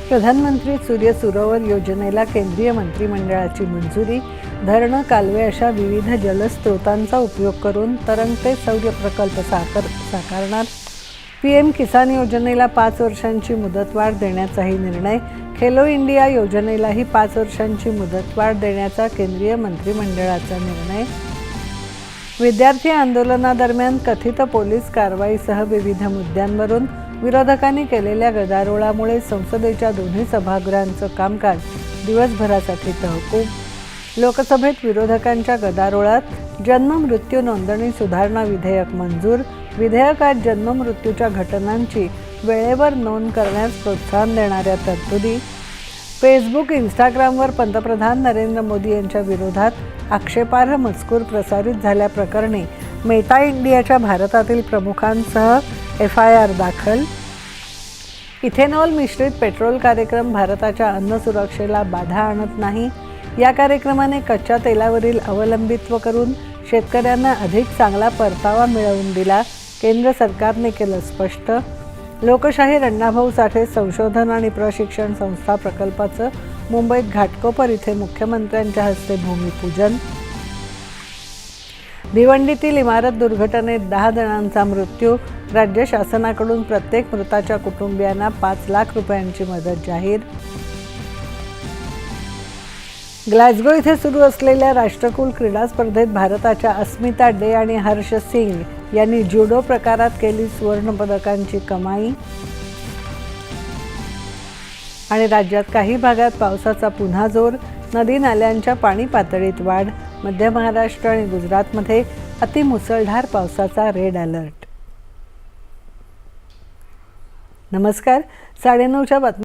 प्रधानमंत्री सूर्य सरोवर योजनेला केंद्रीय मंत्रिमंडळाची मंजुरी. धरणं, कालवे अशा विविध जलस्रोतांचा उपयोग करून तरंगते सौर प्रकल्प साकारणार. PM किसान योजनेला 5 वर्षांची मुदतवाढ देण्याचाही निर्णय. खेलो इंडिया योजनेलाही 5 वर्षांची मुदतवाढ देण्याचा केंद्रीय मंत्रिमंडळाचा निर्णय. विद्यार्थी आंदोलनादरम्यान कथित पोलीस कारवाईसह विविध मुद्द्यांवरून विरोधकांनी केलेल्या गदारोळामुळे संसदेच्या दोन्ही सभागृहांचं कामकाज दिवसभरासाठी तहकूब. लोकसभेत विरोधकांच्या गदारोळात जन्म मृत्यू नोंदणी सुधारणा विधेयक मंजूर. विधेयकात जन्म मृत्यूच्या घटनांची वेळेवर नोंद करण्यास प्रोत्साहन देणाऱ्या तरतुदी. फेसबुक, इंस्टाग्रामवर पंतप्रधान नरेंद्र मोदी यांच्या विरोधात आक्षेपार्ह मजकूर प्रसारित झाल्याप्रकरणी मेटा इंडियाच्या भारतातील प्रमुखांसह FIR दाखल. इथेनॉल मिश्रित पेट्रोल कार्यक्रम भारताच्या अन्न सुरक्षेला बाधा आणत नाही. या कार्यक्रमाने कच्च्या तेलावरील अवलंबित्व करून शेतकऱ्यांना अधिक चांगला परतावा मिळवून दिला, केंद्र सरकारने केलं स्पष्ट. लोकशाहीर अण्णाभाऊ साठे संशोधन आणि प्रशिक्षण संस्था प्रकल्पाचं मुंबईत घाटकोपर इथे मुख्यमंत्र्यांच्या हस्ते भूमिपूजन. भिवंडीतील इमारत दुर्घटनेत 10 जणांचा मृत्यू. राज्य शासनाकडून प्रत्येक मृताच्या कुटुंबियांना 5 लाख रुपयांची मदत जाहीर. ग्लासगो इथे सुरू असलेल्या राष्ट्रकुल क्रीडा स्पर्धेत भारताच्या अस्मिता डे आणि हर्ष सिंग यांनी ज्युडो प्रकारात केली सुवर्णपदकांची कमाई. आणि राज्यात काही भागात पावसाचा पुन्हा जोर. नदी नाल्यांच्या पाणी पातळीत वाढ. मध्य महाराष्ट्र आणि गुजरातमध्ये अतिमुसळधार पावसाचा रेड अलर्ट. नमस्कार, 9:30च्या बातम्या